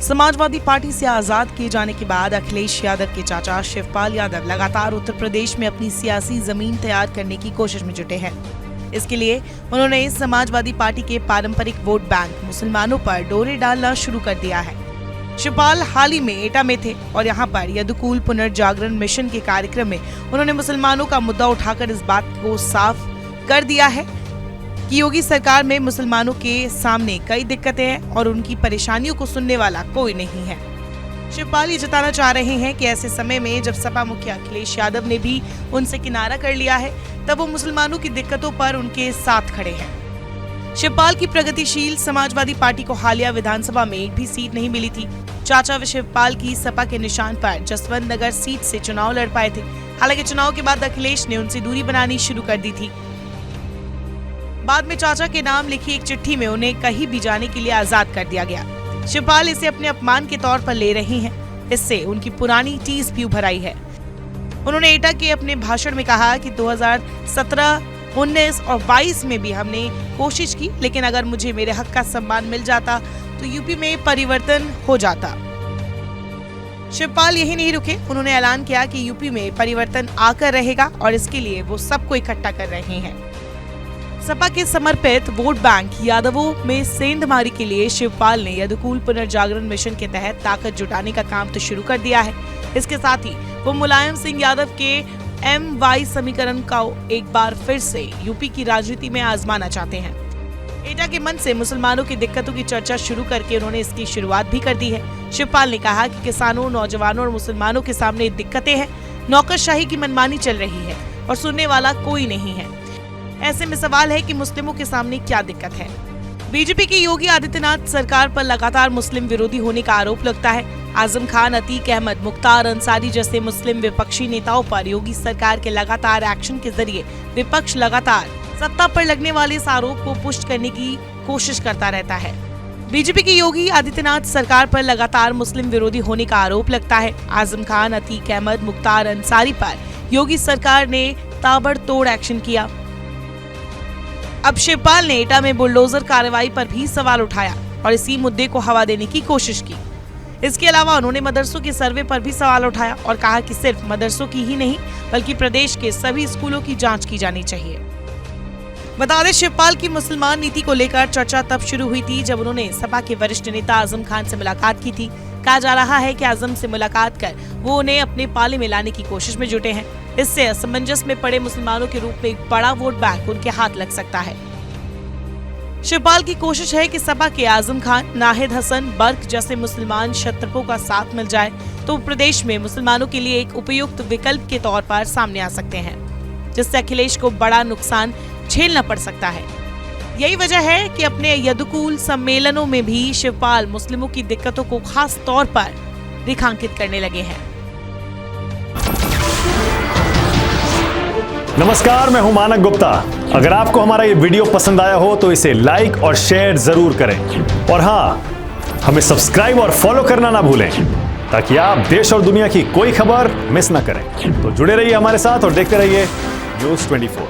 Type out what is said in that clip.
Samajwadi party से आजाद किए जाने के बाद अखिलेश यादव के चाचा शिवपाल यादव लगातार उत्तर प्रदेश में अपनी सियासी जमीन तैयार करने की कोशिश में जुटे हैं। इसके लिए उन्होंने समाजवादी पार्टी के पारंपरिक वोट बैंक मुसलमानों पर डोरे डालना शुरू कर दिया है। शिवपाल हाल ही में एटा में थे और यहाँ पर यदुकुल पुनर्जागरण मिशन के कार्यक्रम में उन्होंने मुसलमानों का मुद्दा उठाकर इस बात को साफ कर दिया है कि योगी सरकार में मुसलमानों के सामने कई दिक्कतें हैं और उनकी परेशानियों को सुनने वाला कोई नहीं है। शिवपाल ये जताना चाह रहे हैं कि ऐसे समय में जब सपा मुखिया अखिलेश यादव ने भी उनसे किनारा कर लिया है, तब वो मुसलमानों की दिक्कतों पर उनके साथ खड़े हैं। शिवपाल की प्रगतिशील समाजवादी पार्टी को हालिया विधानसभा में एक भी सीट नहीं मिली थी। चाचा शिवपाल की सपा के निशान पर जसवंत नगर सीट से चुनाव लड़ पाए थे। हालांकि चुनाव के बाद अखिलेश ने उनसे दूरी बनानी शुरू कर दी थी। बाद में चाचा के नाम लिखी एक चिट्ठी में उन्हें कहीं भी जाने के लिए आजाद कर दिया गया। शिवपाल इसे अपने अपमान के तौर पर ले रही हैं। इससे उनकी पुरानी टीस भी उभर आई है। उन्होंने एटा के अपने भाषण में कहा कि 2017, 19 और 22 में भी हमने कोशिश की, लेकिन अगर मुझे मेरे हक का सम्मान मिल जाता तो यूपी में परिवर्तन हो जाता। शिवपाल यही नहीं रुके, उन्होंने ऐलान किया कि यूपी में परिवर्तन आकर रहेगा और इसके लिए वो सबको इकट्ठा कर रहे हैं। सपा के समर्पित वोट बैंक यादवों में सेंधमारी के लिए शिवपाल ने यदुकुल पुनर्जागरण मिशन के तहत ताकत जुटाने का काम तो शुरू कर दिया है। इसके साथ ही वो मुलायम सिंह यादव के MY समीकरण का एक बार फिर से यूपी की राजनीति में आजमाना चाहते हैं। एटा के मन से मुसलमानों की दिक्कतों की चर्चा शुरू करके उन्होंने इसकी शुरुआत भी कर दी है। शिवपाल ने कहा कि किसानों, नौजवानों और मुसलमानों के सामने दिक्कतें हैं। नौकरशाही की मनमानी चल रही है और सुनने वाला कोई नहीं है। ऐसे में सवाल है कि मुस्लिमों के सामने क्या दिक्कत है। बीजेपी की योगी आदित्यनाथ सरकार पर लगातार मुस्लिम विरोधी होने का आरोप लगता है। आजम खान, अतीक अहमद, मुख्तार अंसारी जैसे मुस्लिम विपक्षी नेताओं पर योगी सरकार के लगातार एक्शन के जरिए विपक्ष लगातार सत्ता पर लगने वाले इस आरोप को पुष्ट करने की कोशिश करता रहता है। बीजेपी की योगी आदित्यनाथ सरकार पर लगातार मुस्लिम विरोधी होने का आरोप लगता है। आजम खान, अतीक अहमद, मुख्तार अंसारी पर योगी सरकार ने ताबड़तोड़ एक्शन किया। अब शिवपाल ने एटा में बुलडोजर कार्रवाई पर भी सवाल उठाया और इसी मुद्दे को हवा देने की कोशिश की। इसके अलावा उन्होंने मदरसों के सर्वे पर भी सवाल उठाया और कहा कि सिर्फ मदरसों की ही नहीं बल्कि प्रदेश के सभी स्कूलों की जांच की जानी चाहिए। बता दें, शिवपाल की मुसलमान नीति को लेकर चर्चा तब शुरू हुई थी जब उन्होंने सपा के वरिष्ठ नेता आजम खान से मुलाकात की थी। कहा जा रहा है कि आजम से मुलाकात कर वो उन्हें अपने पाले में लाने की कोशिश में जुटे हैं। इससे असमंजस में पड़े मुसलमानों के रूप में एक बड़ा वोट बैंक उनके हाथ लग सकता है। शिवपाल की कोशिश है कि सपा के आजम खान, नाहिद हसन, बर्क जैसे मुसलमान क्षत्रपों का साथ मिल जाए तो प्रदेश में मुसलमानों के लिए एक उपयुक्त विकल्प के तौर पर सामने आ सकते हैं, जिससे अखिलेश को बड़ा नुकसान झेलना पड़ सकता है। यही वजह है कि अपने यदुकुल सम्मेलनों में भी शिवपाल मुस्लिमों की दिक्कतों को खास तौर पर रेखांकित करने लगे हैं। नमस्कार, मैं हूं मानक गुप्ता। अगर आपको हमारा ये वीडियो पसंद आया हो तो इसे लाइक और शेयर जरूर करें और हाँ, हमें सब्सक्राइब और फॉलो करना ना भूलें ताकि आप देश और दुनिया की कोई खबर मिस ना करें। तो जुड़े रहिए हमारे साथ और देखते रहिए News 24।